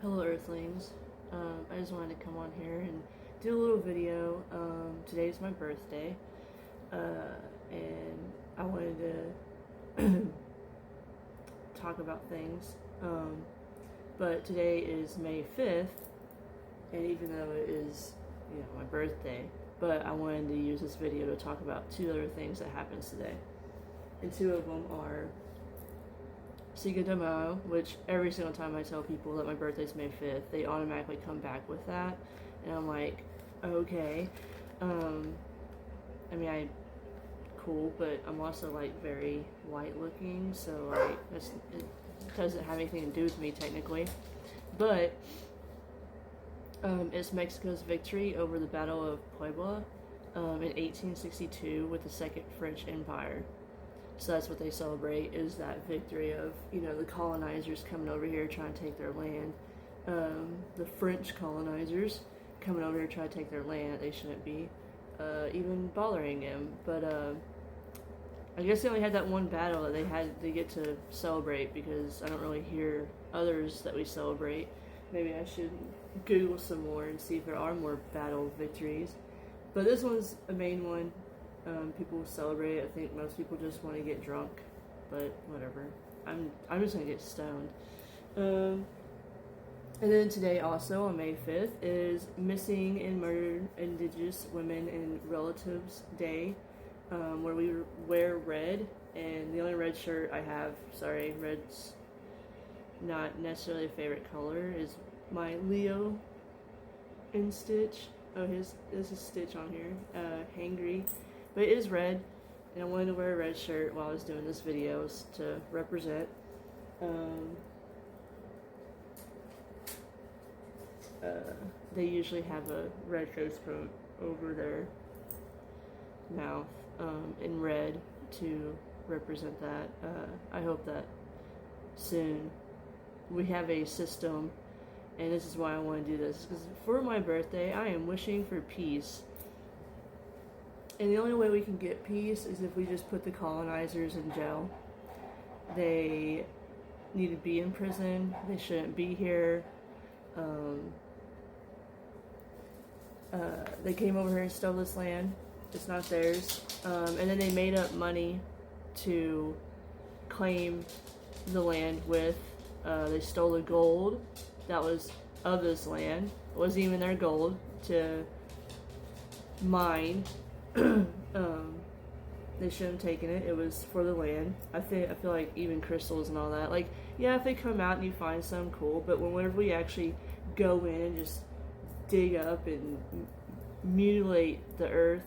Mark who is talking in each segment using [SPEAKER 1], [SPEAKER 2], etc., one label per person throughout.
[SPEAKER 1] Hello Earthlings, I just wanted to come on here and do a little video. Today's my birthday, and I wanted to talk about things, but today is May 5th, and even though it is, my birthday, but I wanted to use this video to talk about two other things that happened today, and two of them are Cinco de Mayo, which every single time I tell people that my birthday's May 5th, they automatically come back with that. And I'm like, okay. Cool, but I'm also like very white looking, so like it doesn't have anything to do with me technically. But it's Mexico's victory over the Battle of Puebla in 1862 with the Second French Empire. So that's what they celebrate, is that victory of, the colonizers coming over here trying to take their land. The French colonizers coming over here trying to take their land. They shouldn't be even bothering them. But I guess they only had that one battle that they get to celebrate, because I don't really hear others that we celebrate. Maybe I should Google some more and see if there are more battle victories. But this one's a main one. People celebrate it. I think most people just want to get drunk, but whatever. I'm just gonna get stoned. And then today, also on May 5th, is Missing and Murdered Indigenous Women and Relatives Day, where we wear red. And the only red shirt I have, sorry, red's not necessarily a favorite color, is my Leo in Stitch. Oh, there's a Stitch on here, hangry. But it is red, and I wanted to wear a red shirt while I was doing this video to represent. They usually have a red face coat over their mouth in red to represent that. I hope that soon we have a system, and this is why I want to do this, because for my birthday I am wishing for peace. And the only way we can get peace is if we just put the colonizers in jail. They need to be in prison. They shouldn't be here. They came over here and stole this land. It's not theirs. And then they made up money to claim the land with. They stole the gold that was of this land. It wasn't even their gold to mine. They shouldn't have taken it. It was for the land. I feel like even crystals and all that. Like, yeah, if they come out and you find some, cool. But whenever we actually go in and just dig up and mutilate the earth,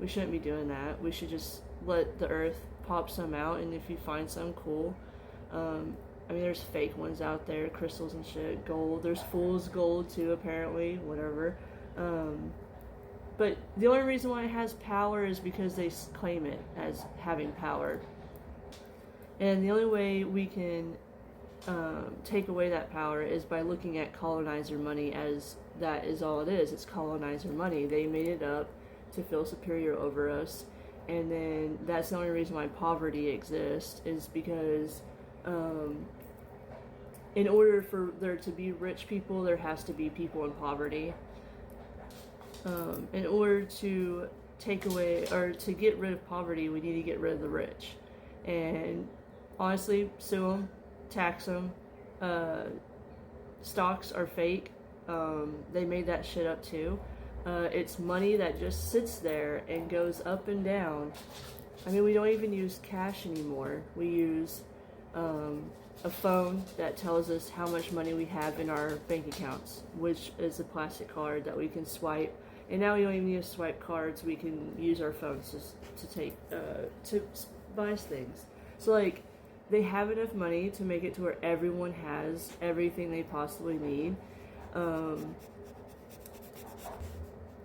[SPEAKER 1] we shouldn't be doing that. We should just let the earth pop some out, and if you find some, cool. There's fake ones out there, crystals and shit, gold. There's fool's gold too, apparently. Whatever. But the only reason why it has power is because they claim it as having power. And the only way we can take away that power is by looking at colonizer money as that is all it is. It's colonizer money. They made it up to feel superior over us. And then that's the only reason why poverty exists, is because in order for there to be rich people, there has to be people in poverty. In order to take away or to get rid of poverty, we need to get rid of the rich. And honestly, sue them, tax them. Stocks are fake. They made that shit up too. It's money that just sits there and goes up and down. We don't even use cash anymore. We use a phone that tells us how much money we have in our bank accounts, which is a plastic card that we can swipe. And now we don't even need to swipe cards. We can use our phones to buy things. So like, they have enough money to make it to where everyone has everything they possibly need.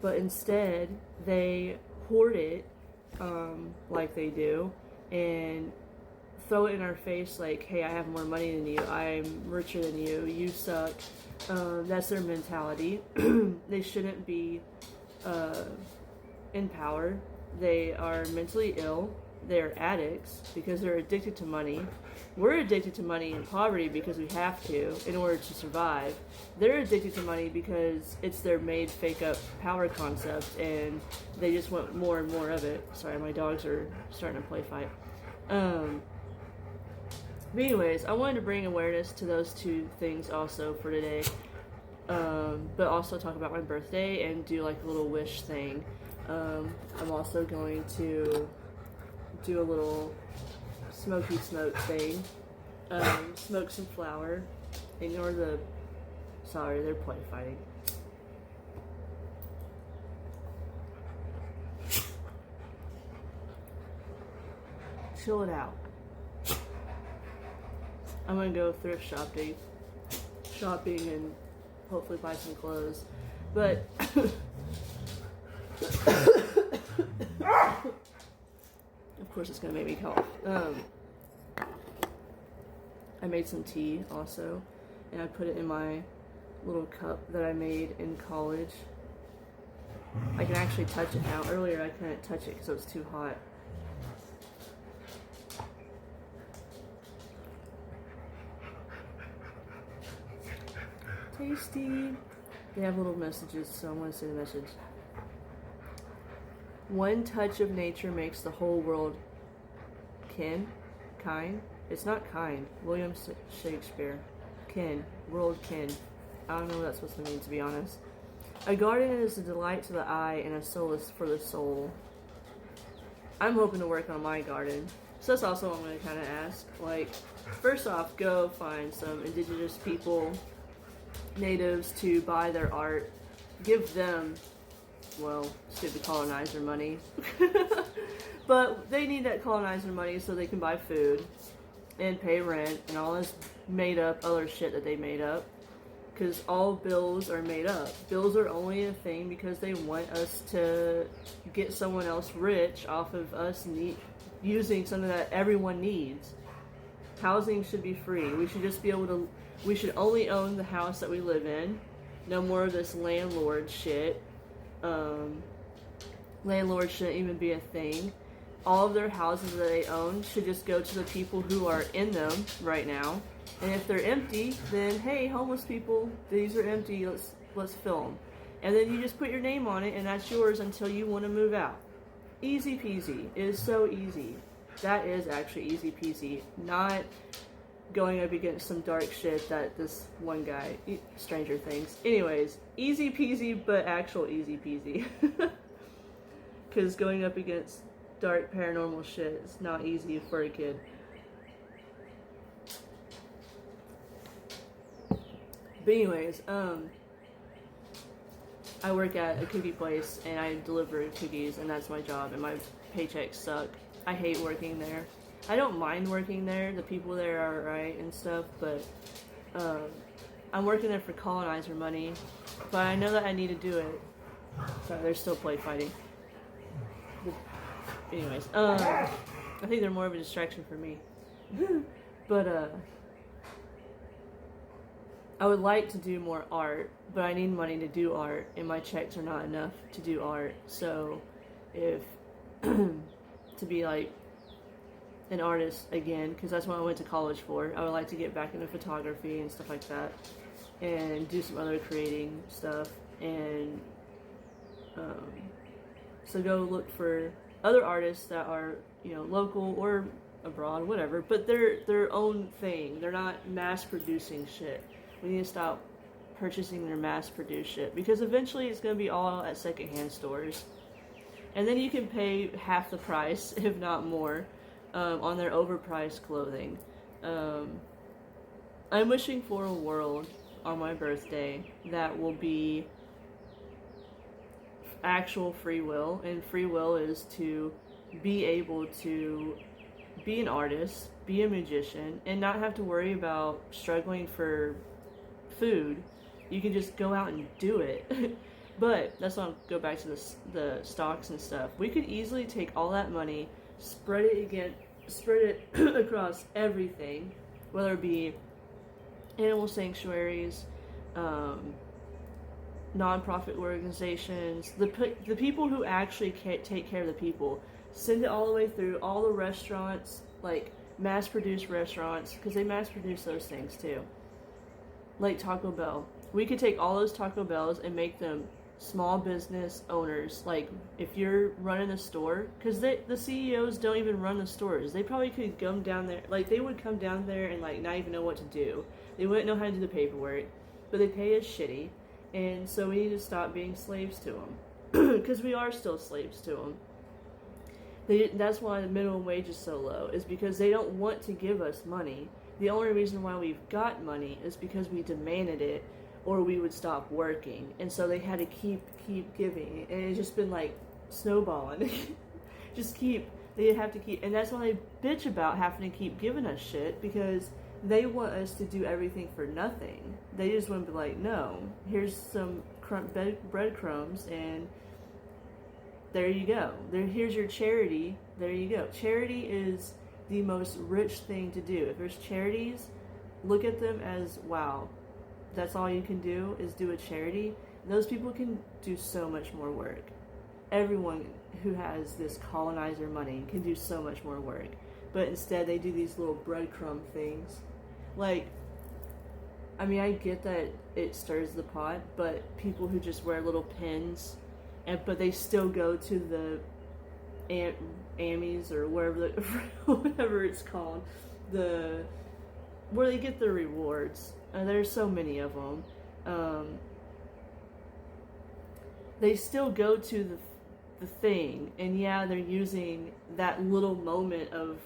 [SPEAKER 1] But instead, they hoard it like they do, and throw it in our face like, hey, I have more money than you, I'm richer than you, you suck. That's their mentality. They shouldn't be in power. They are mentally ill. they're addicts because they're addicted to money. We're addicted to money and poverty because we have to in order to survive. They're addicted to money because it's their made fake up power concept and they just want more and more of it. Sorry, my dogs are starting to play fight. But anyways, I wanted to bring awareness to those two things also for today. But also talk about my birthday and do like a little wish thing. I'm also going to do a little smoky smoke thing. Smoke some flour. Ignore the... Sorry, they're play fighting. Chill it out. I'm gonna go thrift shopping and hopefully buy some clothes. But of course it's gonna make me cough. I made some tea also, and I put it in my little cup that I made in college. I can actually touch it now. Earlier I couldn't touch it because it was too hot. Tasty. They have little messages, so I'm going to say the message. One touch of nature makes the whole world kind. It's not kind. William Shakespeare. World kin. I don't know what that's supposed to mean, to be honest. A garden is a delight to the eye and a solace for the soul. I'm hoping to work on my garden. So that's also what I'm going to kind of ask. Like, first off, go find some indigenous people, natives, to buy their art. Give them, well, stupid colonizer money. But they need that colonizer money so they can buy food and pay rent and all this made up other shit that they made up. Because all bills are made up. Bills are only a thing because they want us to get someone else rich off of us using something that everyone needs. Housing should be free. We should just be able to... We should only own the house that we live in. No more of this landlord shit. Landlords shouldn't even be a thing. All of their houses that they own should just go to the people who are in them right now. And if they're empty, then hey, homeless people, these are empty, let's fill them. And then you just put your name on it and that's yours until you want to move out. Easy peasy. It is so easy. That is actually easy peasy. Not going up against some dark shit that this one guy, Stranger Things. Anyways, easy peasy, but actual easy peasy. Because going up against dark paranormal shit is not easy for a kid. But anyways, I work at a cookie place and I deliver cookies and that's my job and my paychecks suck. I hate working there. I don't mind working there. The people there are alright and stuff, but I'm working there for colonizer money. But I know that I need to do it. Sorry, they're still play fighting. Anyways, I think they're more of a distraction for me. But I would like to do more art, but I need money to do art, and my checks are not enough to do art. So, if to be like an artist again, because that's what I went to college for, I would like to get back into photography and stuff like that, and do some other creating stuff, and so go look for other artists that are, you know, local or abroad, whatever, but they're their own thing. They're not mass producing shit. We need to stop purchasing their mass produced shit because eventually it's going to be all at secondhand stores. And then you can pay half the price, if not more, on their overpriced clothing. I'm wishing for a world on my birthday that will be actual free will, and free will is to be able to be an artist, be a magician, and not have to worry about struggling for food. You can just go out and do it. But let's not go back to the stocks and stuff. We could easily take all that money, spread it across everything, whether it be animal sanctuaries, non-profit organizations, the people who actually take care of the people. Send it all the way through all the restaurants, like mass-produced restaurants, because they mass-produce those things too. Like Taco Bell. We could take all those Taco Bells and make them small business owners. Like, if you're running a store, because the CEOs don't even run the stores. They probably could come down there, like, they would come down there and, like, not even know what to do. They wouldn't know how to do the paperwork, but they pay us shitty, and so we need to stop being slaves to them. Because we are still slaves to them. That's why the minimum wage is so low, is because they don't want to give us money. The only reason why we've got money is because we demanded it, or we would stop working. And so they had to keep giving. And it's just been like snowballing. They have to keep. And that's why they bitch about having to keep giving us shit, because they want us to do everything for nothing. They just want to be like, no, here's some breadcrumbs, and there you go. Here's your charity. There you go. Charity is the most rich thing to do. If there's charities, look at them as, wow, that's all you can do is do a charity. Those people can do so much more work. Everyone who has this colonizer money can do so much more work. But instead they do these little breadcrumb things. Like, I mean, I get that it stirs the pot, but people who just wear little pins, but they still go to the Amis or wherever, whatever it's called, where they get their rewards. There's so many of them. They still go to the thing, and yeah, they're using that little moment of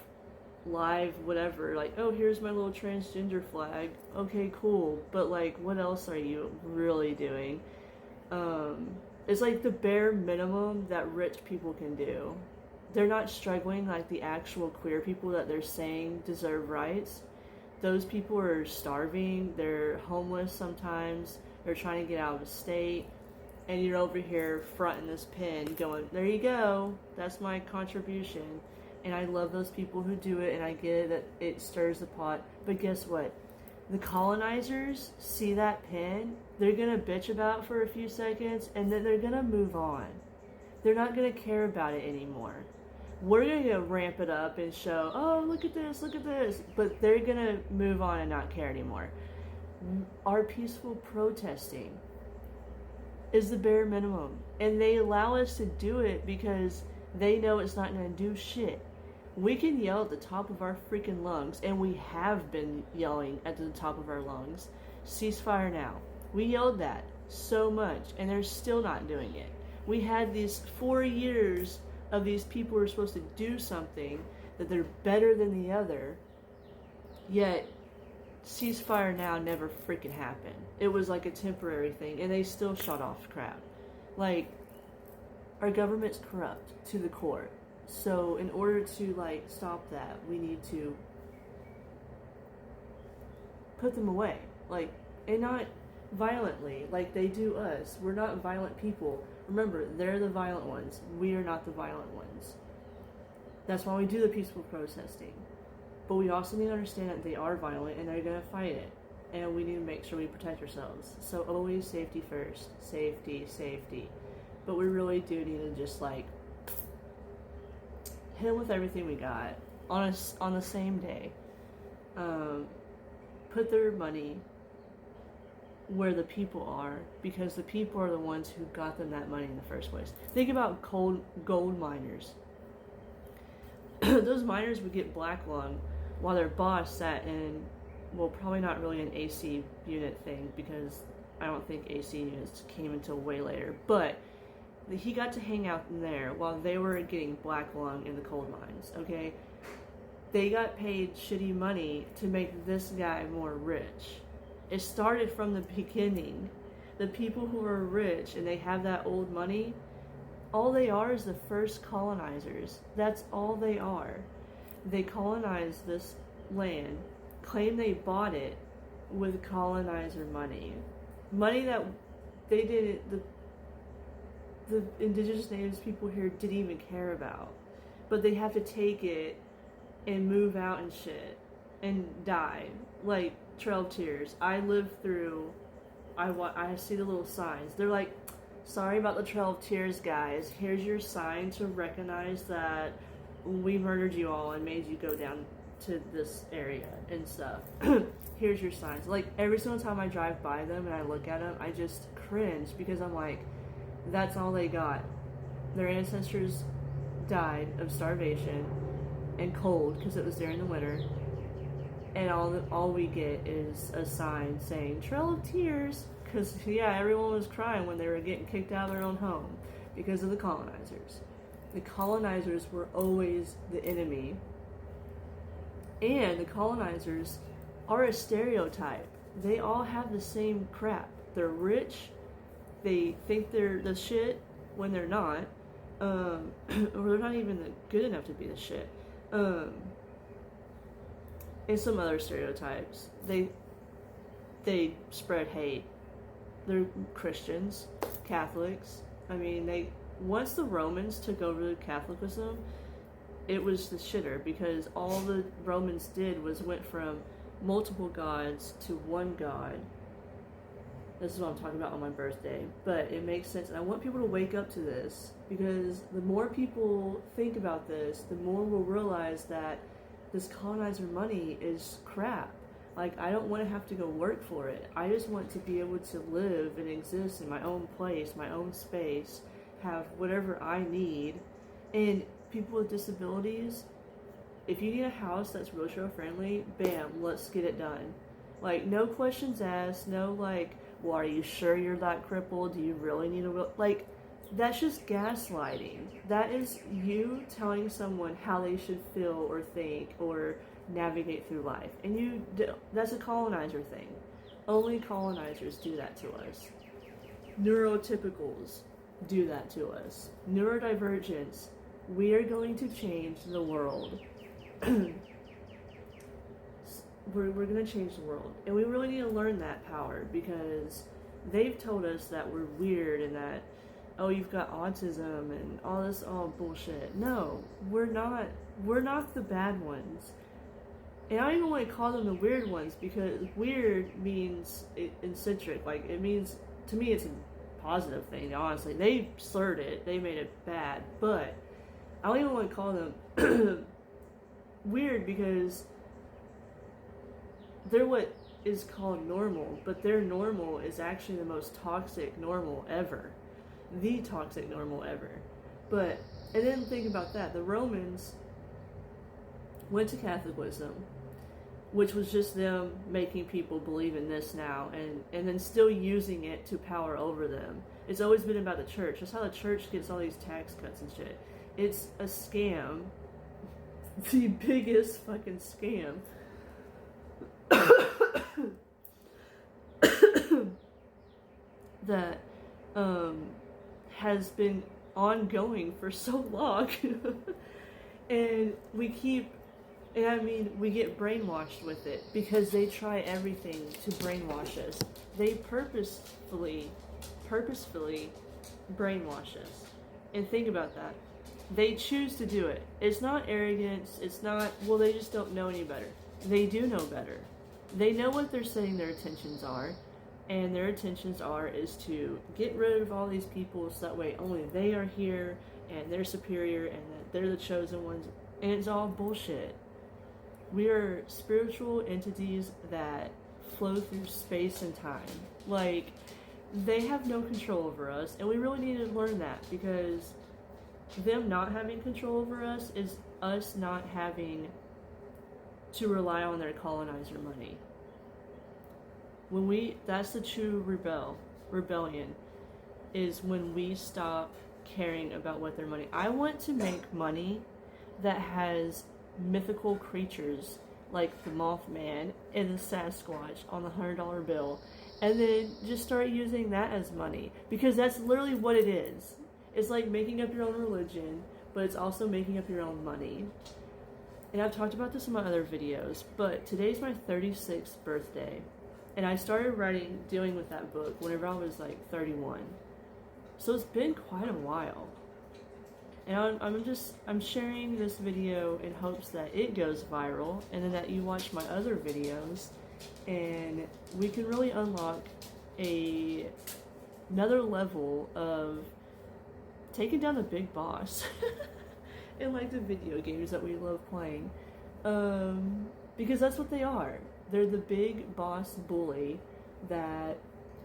[SPEAKER 1] live whatever, like, oh, here's my little transgender flag. Okay, cool. But like, what else are you really doing? It's like the bare minimum that rich people can do. They're not struggling like the actual queer people that they're saying deserve rights. Those people are starving, they're homeless sometimes, they're trying to get out of the state, and you're over here fronting this pin going, there you go, that's my contribution. And I love those people who do it, and I get it that it stirs the pot, but guess what? The colonizers see that pin, they're gonna bitch about it for a few seconds, and then they're gonna move on. They're not gonna care about it anymore. We're gonna ramp it up and show, oh, look at this, but they're gonna move on and not care anymore. Our peaceful protesting is the bare minimum, and they allow us to do it because they know it's not gonna do shit. We can yell at the top of our freaking lungs, and we have been yelling at the top of our lungs, ceasefire now. We yelled that so much, and they're still not doing it. We had these 4 years of these people who are supposed to do something, that they're better than the other, yet ceasefire now never freaking happened. It was like a temporary thing, and they still shut off crap. Like, our government's corrupt to the core. So in order to like stop that, we need to put them away, like, and not violently like they do us. We're not violent people. Remember, they're the violent ones. We are not the violent ones. That's why we do the peaceful protesting. But we also need to understand that they are violent and they're going to fight it. And we need to make sure we protect ourselves. So always safety first. Safety, safety. But we really do need to just like hit them with everything we got on the same day. Put their money where the people are, because the people are the ones who got them that money in the first place. Think about gold miners. Those miners would get black lung while their boss sat in, well, probably not really an AC unit thing, because I don't think AC units came until way later, but he got to hang out in there while they were getting black lung in the coal mines, okay? They got paid shitty money to make this guy more rich. It started from the beginning. The people who are rich and they have that old money, all they are is the first colonizers. That's all they are. They colonized this land, claim they bought it with colonizer money. Money that they didn't, the indigenous natives people here didn't even care about. But they have to take it and move out and shit and die. Like, Trail of Tears. I lived through, I see the little signs. They're like, sorry about the Trail of Tears, guys. Here's your sign to recognize that we murdered you all and made you go down to this area and stuff. Here's your signs. Like, every single time I drive by them and I look at them, I just cringe because I'm like, that's all they got. Their ancestors died of starvation and cold because it was during the winter, and all we get is a sign saying Trail of Tears, because yeah, everyone was crying when they were getting kicked out of their own home because of the colonizers. The colonizers were always the enemy, and the colonizers are a stereotype. They all have the same crap. They're rich, they think they're the shit when they're not, or they're not even good enough to be the shit. And some other stereotypes. They spread hate. They're Christians, Catholics. I mean, once the Romans took over Catholicism, it was the shitter, because all the Romans did was went from multiple gods to one god. This is what I'm talking about on my birthday, but it makes sense, and I want people to wake up to this, because the more people think about this, the more we'll realize that this colonizer money is crap. Like, I don't want to have to go work for it. I just want to be able to live and exist in my own place, my own space, have whatever I need. And people with disabilities, if you need a house that's wheelchair friendly, bam, let's get it done. Like, no questions asked, no like, well, are you sure you're that crippled? Do you really need a wheel? Like, that's just gaslighting. That is you telling someone how they should feel or think or navigate through life. And that's a colonizer thing. Only colonizers do that to us. Neurotypicals do that to us. Neurodivergents, we are going to change the world. We're going to change the world. And we really need to learn that power, because they've told us that we're weird and that, oh, you've got autism and all this bullshit. No, we're not. We're not the bad ones. And I don't even want to call them the weird ones, because weird means eccentric. Like, it means, to me, it's a positive thing, honestly. They slurred it. They made it bad. But I don't even want to call them weird, because they're what is called normal, but their normal is actually the most toxic normal ever. The toxic normal ever. But, and then think about that. The Romans went to Catholicism, which was just them making people believe in this now, and then still using it to power over them. It's always been about the church. That's how the church gets all these tax cuts and shit. It's a scam. The biggest fucking scam. That has been ongoing for so long. And we get brainwashed with it, because they try everything to brainwash us. They purposefully brainwash us. And think about that. They choose to do it. It's not arrogance. It's not, well, they just don't know any better. They do know better. They know what they're saying their intentions are. And their intentions is to get rid of all these people, so that way only they are here and they're superior and that they're the chosen ones. And it's all bullshit. We are spiritual entities that flow through space and time. Like, they have no control over us, and we really need to learn that, because them not having control over us is us not having to rely on their colonizer money. That's the true rebellion, is when we stop caring about what their money. I want to make money that has mythical creatures like the Mothman and the Sasquatch on the $100 bill, and then just start using that as money, because that's literally what it is. It's like making up your own religion, but it's also making up your own money. And I've talked about this in my other videos, but today's my 36th birthday. And I started dealing with that book whenever I was like 31. So it's been quite a while. And I'm sharing this video in hopes that it goes viral, and then that you watch my other videos, and we can really unlock a another level of taking down the big boss in like the video games that we love playing. Because that's what they are. They're the big boss bully that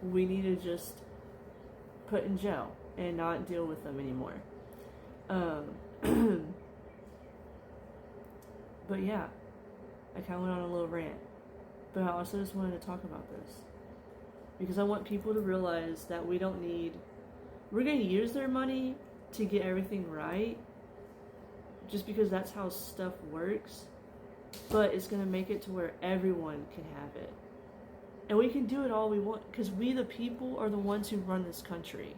[SPEAKER 1] we need to just put in jail and not deal with them anymore. But yeah, I kind of went on a little rant. But I also just wanted to talk about this. Because I want people to realize that we're going to use their money to get everything right. Just because that's how stuff works. But it's going to make it to where everyone can have it. And we can do it all we want. Because we, the people, are the ones who run this country.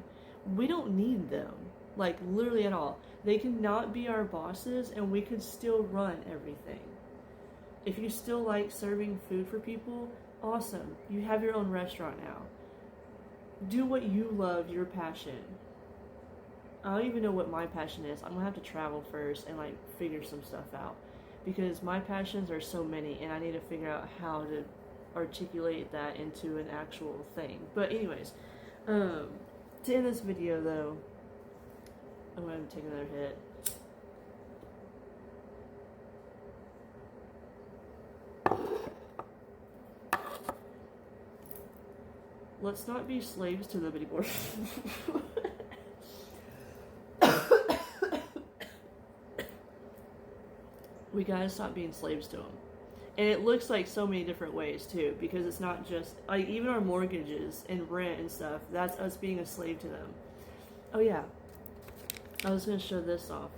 [SPEAKER 1] We don't need them. Like, literally at all. They cannot be our bosses, and we could still run everything. If you still like serving food for people, awesome. You have your own restaurant now. Do what you love, your passion. I don't even know what my passion is. I'm going to have to travel first and, like, figure some stuff out. Because my passions are so many, and I need to figure out how to articulate that into an actual thing. But anyways, to end this video, though, I'm going to take another hit. Let's not be slaves to them anymore. We gotta stop being slaves to them. And it looks like so many different ways, too, because it's not just, like, even our mortgages and rent and stuff, that's us being a slave to them. Oh, yeah. I was gonna show this off.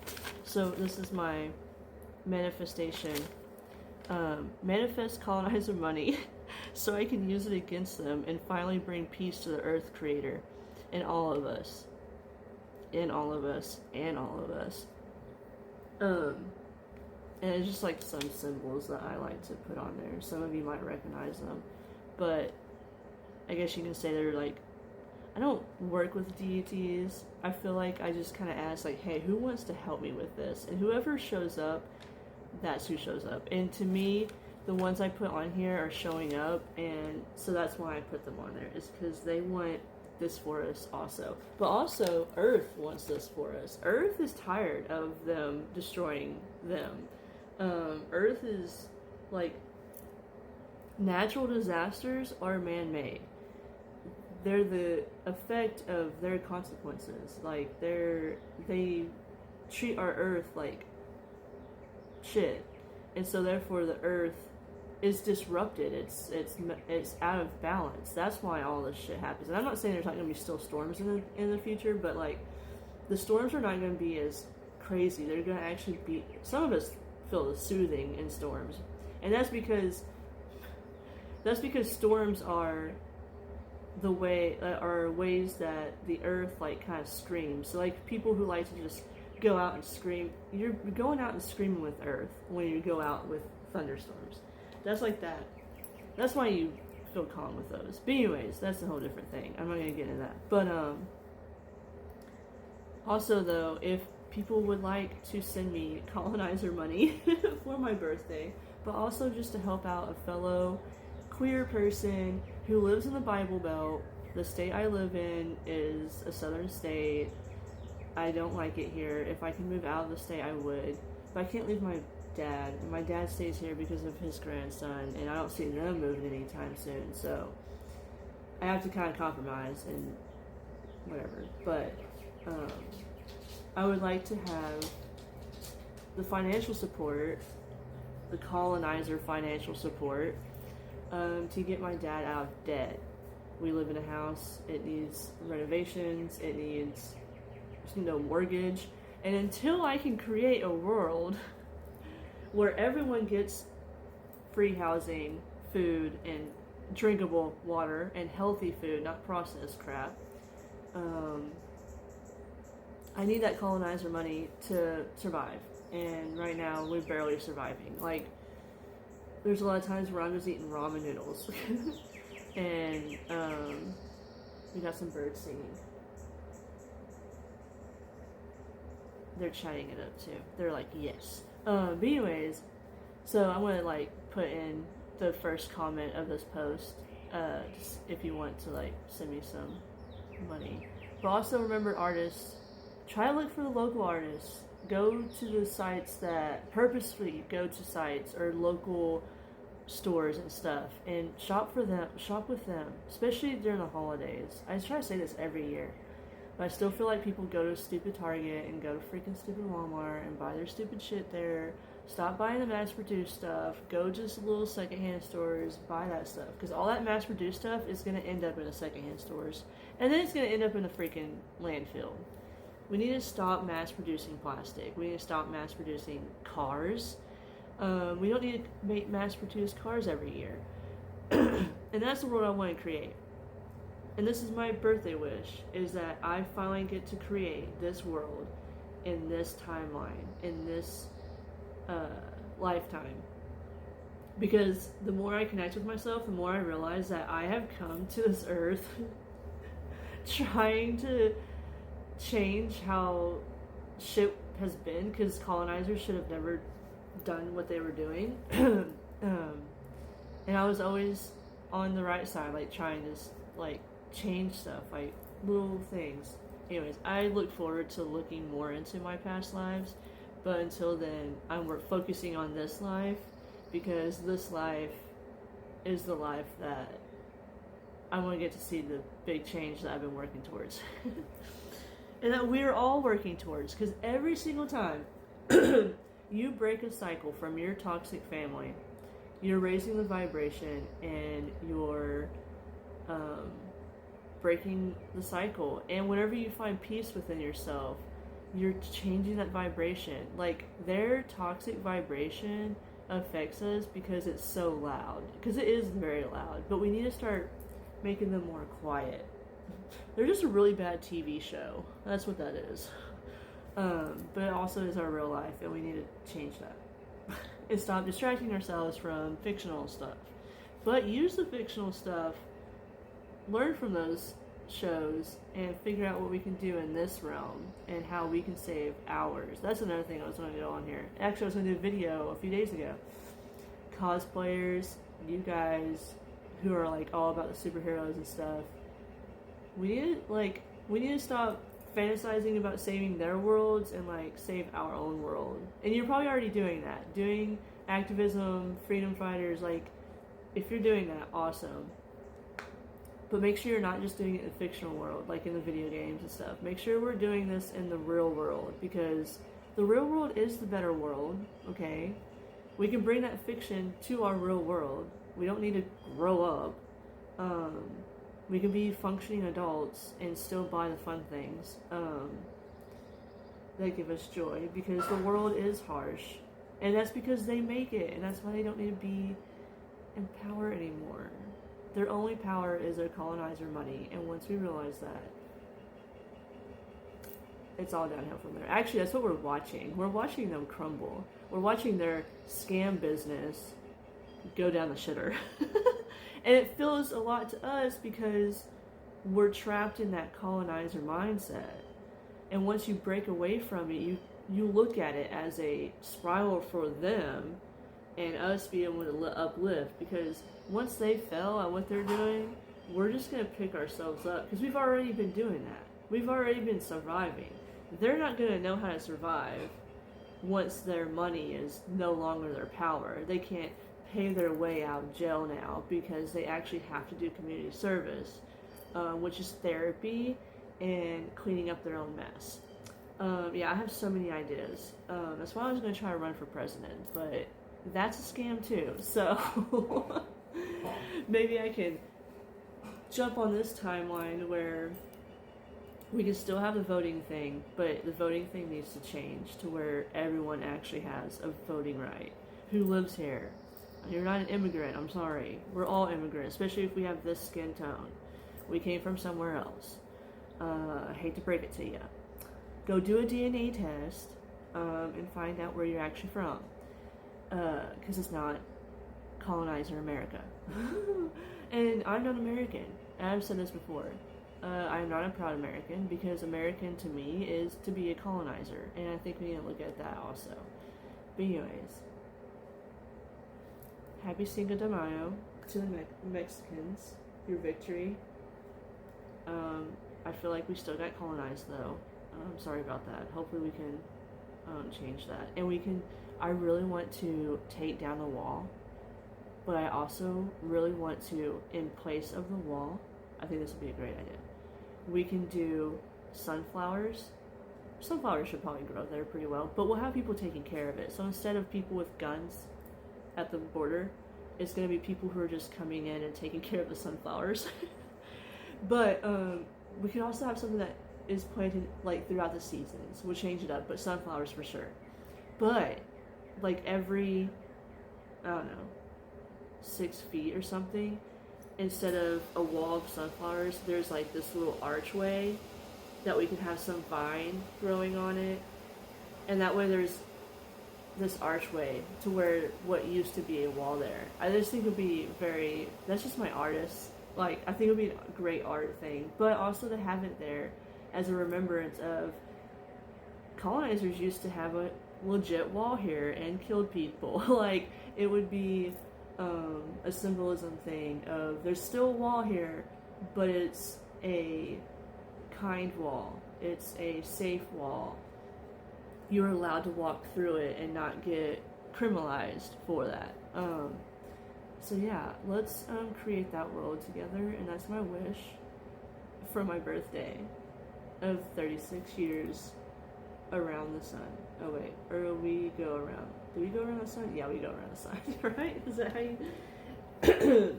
[SPEAKER 1] So, this is my manifestation. Manifest colonizer money so I can use it against them and finally bring peace to the Earth Creator and all of us. And all of us. And all of us. And it's just like some symbols that I like to put on there. Some of you might recognize them. But I guess you can say they're like, I don't work with deities. I feel like I just kind of ask like, hey, who wants to help me with this? And whoever shows up, that's who shows up. And to me, the ones I put on here are showing up. And so that's why I put them on there. Is because they want this for us also. But also, Earth wants this for us. Earth is tired of them destroying them. Earth is, like, natural disasters are man-made. They're the effect of their consequences. Like, they treat our Earth like shit. And so, therefore, the Earth is disrupted. It's out of balance. That's why all this shit happens. And I'm not saying there's not going to be still storms in the future, but, like, the storms are not going to be as crazy. They're going to actually be, some of us feel the soothing in storms, and that's because storms are ways that the Earth like kind of screams. So like people who like to just go out and scream, you're going out and screaming with Earth when you go out with thunderstorms. That's like that. That's why you feel calm with those. But anyways, that's a whole different thing. I'm not gonna get into that. But also though, if people would like to send me colonizer money for my birthday, but also just to help out a fellow queer person who lives in the Bible Belt. The state I live in is a southern state. I don't like it here. If I can move out of the state, I would. But I can't leave my dad. And my dad stays here because of his grandson, and I don't see them moving anytime soon. So I have to kind of compromise and whatever. But I would like to have the financial support, the colonizer financial support, to get my dad out of debt. We live in a house, it needs renovations, it needs, mortgage, and until I can create a world where everyone gets free housing, food, and drinkable water, and healthy food, not processed crap, I need that colonizer money to survive. And right now, we're barely surviving. Like, there's a lot of times where I'm just eating ramen noodles. And, we got some birds singing. They're chatting it up, too. They're like, yes. But anyways, so I'm gonna, like, put in the first comment of this post, just if you want to, like, send me some money. But also remember artists. Try to look for the local artists. Go to the sites that purposefully go to sites or local stores and stuff and shop for them, shop with them, especially during the holidays. I try to say this every year, but I still feel like people go to stupid Target and go to freaking stupid Walmart and buy their stupid shit there. Stop buying the mass-produced stuff. Go just little secondhand stores, buy that stuff, because all that mass-produced stuff is going to end up in the secondhand stores, and then it's going to end up in the freaking landfill. We need to stop mass-producing plastic. We need to stop mass-producing cars. We don't need to make mass-produced cars every year. And that's the world I want to create. And this is my birthday wish, is that I finally get to create this world in this timeline, in this lifetime. Because the more I connect with myself, the more I realize that I have come to this earth trying to change how shit has been, because colonizers should have never done what they were doing. And I was always on the right side, like trying to like change stuff, like little things. Anyways, I look forward to looking more into my past lives, but until then, I'm focusing on this life, because this life is the life that I want to get to see the big change that I've been working towards. And that we're all working towards, because every single time you break a cycle from your toxic family, you're raising the vibration and you're breaking the cycle. And whenever you find peace within yourself, you're changing that vibration. Like, their toxic vibration affects us because it's so loud, because it is very loud, but we need to start making them more quiet. They're just a really bad TV show. That's what that is. But it also is our real life, and we need to change that. And stop distracting ourselves from fictional stuff. But use the fictional stuff, learn from those shows, and figure out what we can do in this realm and how we can save ours. That's another thing I was going to go on here. Actually, I was going to do a video a few days ago. Cosplayers, you guys who are like all about the superheroes and stuff, we need to stop fantasizing about saving their worlds and like save our own world. And you're probably already doing that, doing activism, freedom fighters. Like, if you're doing that, awesome. But make sure you're not just doing it in the fictional world, like in the video games and stuff. Make sure we're doing this in the real world, because the real world is the better world, okay? We can bring that fiction to our real world. We don't need to grow up. We can be functioning adults and still buy the fun things that give us joy, because the world is harsh. And that's because they make it, and that's why they don't need to be in power anymore. Their only power is their colonizer money, and once we realize that, it's all downhill from there. Actually, that's what we're watching. We're watching them crumble. We're watching their scam business go down the shitter. And it feels a lot to us because we're trapped in that colonizer mindset. And once you break away from it, you look at it as a spiral for them, and us being able to uplift, because once they fail at what they're doing, we're just going to pick ourselves up, because we've already been doing that. We've already been surviving. They're not going to know how to survive once their money is no longer their power. They can't pay their way out of jail now, because they actually have to do community service, which is therapy and cleaning up their own mess. Yeah, I have so many ideas. That's why I was going to try to run for president, but that's a scam too. So maybe I can jump on this timeline where we can still have the voting thing, but the voting thing needs to change to where everyone actually has a voting right who lives here. You're not an immigrant, I'm sorry. We're all immigrants, especially if we have this skin tone. We came from somewhere else. I hate to break it to you. Go do a DNA test and find out where you're actually from. Because it's not colonizer America. And I'm not American. And I've said this before. I'm not a proud American, because American to me is to be a colonizer. And I think we need to look at that also. But anyways, happy Cinco de Mayo to the Mexicans. Your victory. I feel like we still got colonized though. Sorry about that. Hopefully we can change that. And we can, I really want to take down the wall, but I also really want to, in place of the wall, I think this would be a great idea. We can do sunflowers. Sunflowers should probably grow there pretty well, but we'll have people taking care of it. So instead of people with guns at the border, it's going to be people who are just coming in and taking care of the sunflowers. But we could also have something that is planted like throughout the seasons. We'll change it up, but sunflowers for sure. But like every, I don't know, 6 feet or something, instead of a wall of sunflowers, there's like this little archway that we can have some vine growing on it. And that way there's this archway to where what used to be a wall there. I just think it would be very, that's just my artist. Like, I think it would be a great art thing. But also to have it there as a remembrance of colonizers used to have a legit wall here and killed people. Like, it would be a symbolism thing of there's still a wall here, but it's a kind wall. It's a safe wall. You're allowed to walk through it and not get criminalized for that. So yeah, let's create that world together, and that's my wish for my birthday of 36 years around the sun. Oh wait, or we go around. Do we go around the sun? Yeah, we go around the sun, right? Is that how you...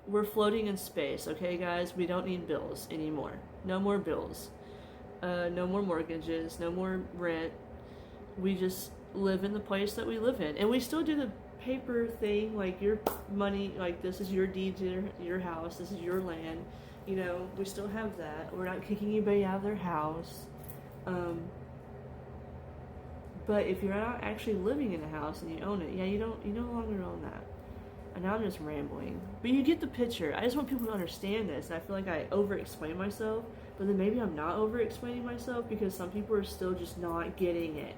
[SPEAKER 1] We're floating in space, okay guys? We don't need bills anymore. No more bills. No more mortgages, no more rent. We just live in the place that we live in. And we still do the paper thing, like your money, like this is your deed to your house, this is your land. You know, we still have that. We're not kicking anybody out of their house. But if you're not actually living in a house and you own it, yeah, you no longer own that. And now I'm just rambling. But you get the picture. I just want people to understand this. And I feel like I over-explain myself, but then maybe I'm not over-explaining myself because some people are still just not getting it.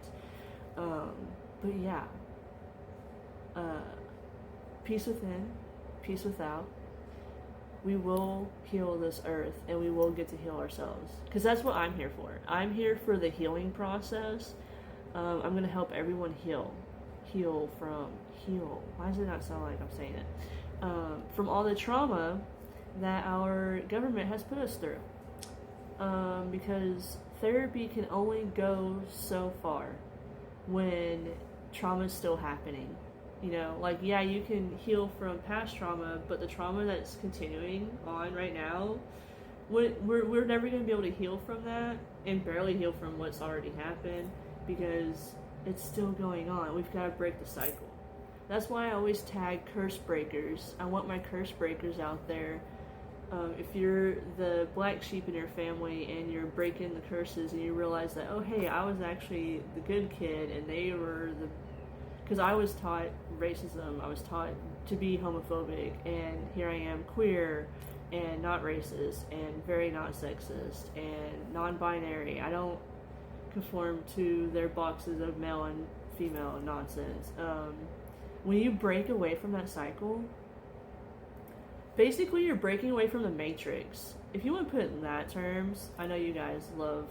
[SPEAKER 1] But yeah. Peace within, peace without. We will heal this earth and we will get to heal ourselves. Because that's what I'm here for. I'm here for the healing process. I'm going to help everyone heal. Heal. Why does it not sound like I'm saying it? From all the trauma that our government has put us through. Because therapy can only go so far when trauma is still happening. You know, like, yeah, you can heal from past trauma, but the trauma that's continuing on right now, we're never going to be able to heal from that and barely heal from what's already happened because it's still going on. We've got to break the cycle. That's why I always tag curse breakers. I want my curse breakers out there. If you're the black sheep in your family and you're breaking the curses and you realize that, oh, hey, I was actually the good kid and they were the... Because I was taught racism, I was taught to be homophobic, and here I am queer and not racist and very not sexist and non-binary. I don't conform to their boxes of male and female nonsense. When you break away from that cycle, basically you're breaking away from the Matrix. If you want to put it in that terms, I know you guys love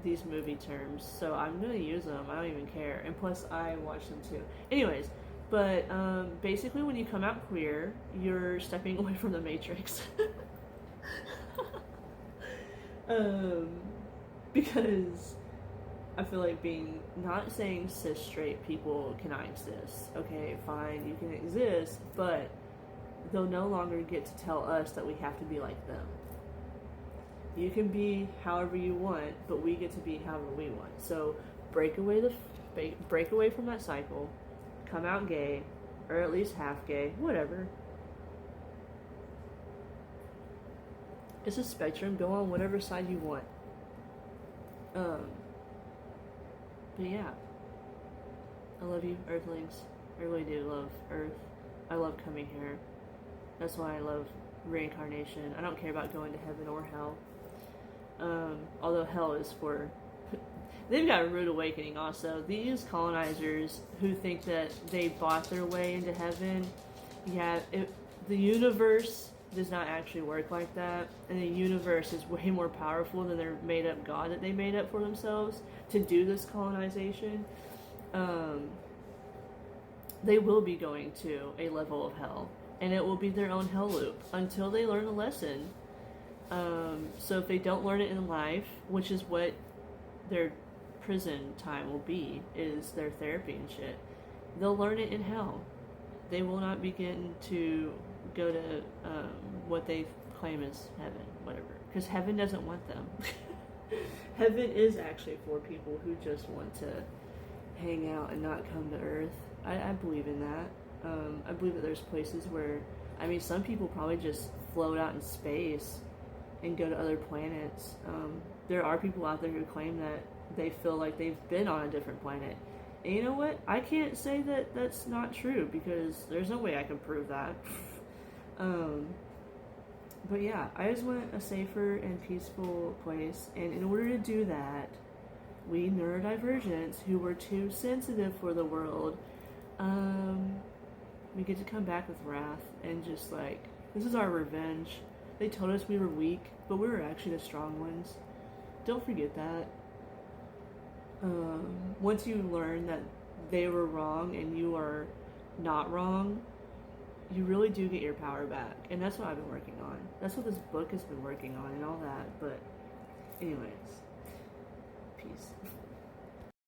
[SPEAKER 1] these movie terms, so I'm gonna use them. I don't even care, and plus I watch them too. Anyways, but basically when you come out queer, you're stepping away from the Matrix. Because I feel like not saying cis straight people cannot exist. Okay, fine, you can exist, but they'll no longer get to tell us that we have to be like them. You can be however you want, but we get to be however we want. So break away from that cycle, come out gay, or at least half gay, whatever. It's a spectrum. Go on whatever side you want. But yeah, I love you, Earthlings. I really do love Earth. I love coming here. That's why I love reincarnation. I don't care about going to heaven or hell. Although hell is for... They've got a rude awakening also. These colonizers who think that they bought their way into heaven, yeah, the universe does not actually work like that, and the universe is way more powerful than their made up God that they made up for themselves to do this colonization, they will be going to a level of hell, and it will be their own hell loop until they learn a lesson. So if they don't learn it in life, which is what their prison time will be, is their therapy and shit, they'll learn it in hell. They will not begin to go to what they claim is heaven, whatever, because heaven doesn't want them. Heaven is actually for people who just want to hang out and not come to earth. I believe in that. I believe that there's places where, I mean, some people probably just float out in space and go to other planets. There are people out there who claim that they feel like they've been on a different planet. And you know what? I can't say that that's not true, because there's no way I can prove that. But yeah, I just want a safer and peaceful place, and in order to do that, we neurodivergents who were too sensitive for the world, we get to come back with wrath and just like, this is our revenge. They told us we were weak, but we were actually the strong ones. Don't forget that. Once you learn that they were wrong and you are not wrong, you really do get your power back. And that's what I've been working on. That's what this book has been working on and all that. But anyways, peace.